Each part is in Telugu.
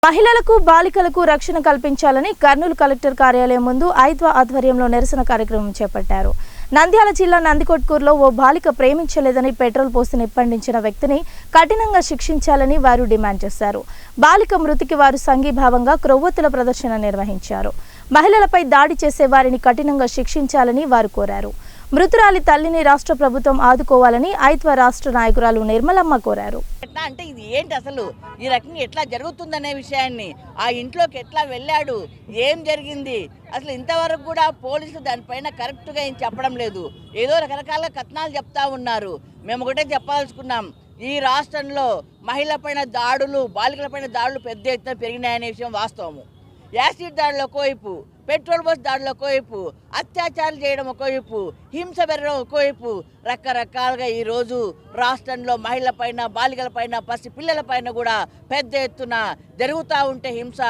మహిళలకు బాలికలకు రక్షణ కల్పించాలని కర్నూలు కలెక్టర్ కార్యాలయం ముందు ఐద్వా ఆధ్వర్యంలో నిరసన కార్యక్రమం చేపట్టారు. నంద్యాల జిల్లా నందికొట్కూరులో ఓ బాలిక ప్రేమించలేదని పెట్రోల్ పోసి నిప్పండించిన వ్యక్తిని కఠినంగా శిక్షించాలని వారు డిమాండ్ చేశారు. బాలిక మృతికి వారు సంఘీభావంగా క్రొవ్వొత్తుల ప్రదర్శన నిర్వహించారు. మహిళలపై దాడి చేసే వారిని కఠినంగా శిక్షించాలని వారు కోరారు. మృతురాలి తల్లిని రాష్ట్ర ప్రభుత్వం ఆదుకోవాలని ఐద్వా రాష్ట్ర నాయకురాలు నిర్మలమ్మ కోరారు. ఎట్లా అంటే ఇది ఏంటి అసలు ఈ రకంగా ఎట్లా జరుగుతుందనే విషయాన్ని ఆ ఇంట్లోకి ఎట్లా వెళ్ళాడు, ఏం జరిగింది, అసలు ఇంతవరకు కూడా పోలీసులు దానిపైన కరెక్ట్గా ఏం చెప్పడం లేదు. ఏదో రకరకాల కథనాలు చెప్తా ఉన్నారు. మేము ఒకటే చెప్పాల్సుకున్నాం, ఈ రాష్ట్రంలో మహిళలపైన దాడులు, బాలికలపైన దాడులు పెద్ద ఎత్తున పెరిగినాయనే విషయం వాస్తవము. యాసిడ్ దాడులు ఒకవైపు, పెట్రోల్ బస్ దాడులు ఒకవైపు, అత్యాచారాలు చేయడం ఒకవైపు, హింస పెరగడం ఒకవైపు, రకరకాలుగా ఈరోజు రాష్ట్రంలో మహిళలపైన, బాలికలపైన, పసి పిల్లలపైన కూడా పెద్ద ఎత్తున జరుగుతూ ఉంటే హింస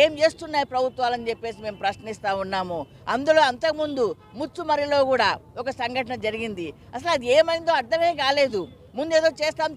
ఏం చేస్తున్నాయి ప్రభుత్వాలని చెప్పేసి మేము ప్రశ్నిస్తూ ఉన్నాము. అందులో అంతకుముందు ముచ్చుమరిలో కూడా ఒక సంఘటన జరిగింది. అసలు అది ఏమైందో అర్థమే కాలేదు. ముందు ఏదో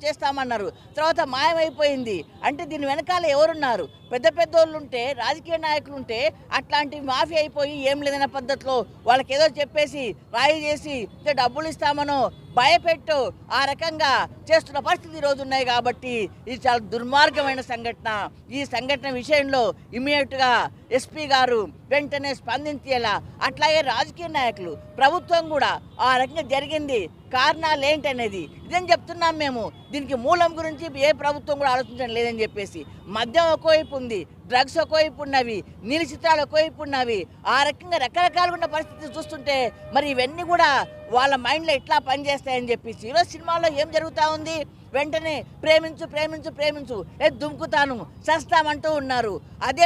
చేస్తామన్నారు, తర్వాత మాయమైపోయింది. అంటే దీని వెనకాల ఎవరున్నారు? పెద్ద పెద్దోళ్ళు ఉంటే, రాజకీయ నాయకులు ఉంటే అట్లాంటి మాఫీ అయిపోయి ఏం లేదన్న పద్ధతిలో వాళ్ళకి ఏదో చెప్పేసి రాయి చేసి డబ్బులు ఇస్తామనో భయపెట్టు ఆ రకంగా చేస్తున్న పరిస్థితి ఈరోజు ఉన్నాయి. కాబట్టి ఇది చాలా దుర్మార్గమైన సంఘటన. ఈ సంఘటన విషయంలో ఇమ్మీడియట్గా ఎస్పీ గారు వెంటనే స్పందించేలా, అట్లాగే రాజకీయ నాయకులు, ప్రభుత్వం కూడా ఆ రకంగా జరిగింది కారణాలు ఏంటనేది ఇదేం చెప్తున్నాం మేము. దీనికి మూలం గురించి ఏ ప్రభుత్వం కూడా ఆలోచించడం లేదని చెప్పేసి, మద్యం ఒకవైపు ఉంది, డ్రగ్స్ ఒకవైపు ఉన్నవి, నీలి చిత్రాలు ఒకవైపు ఉన్నవి, ఆ రకంగా రకరకాలుగా ఉన్న పరిస్థితి చూస్తుంటే మరి ఇవన్నీ కూడా వాళ్ళ మైండ్లో ఎట్లా పనిచేస్తాయని చెప్పేసి ఈరోజు సినిమాలో ఏం జరుగుతూ ఉంది, వెంటనే ప్రేమించు ప్రేమించు ప్రేమించు దుమ్కుతాను చస్తామంటూ ఉన్నారు. అదే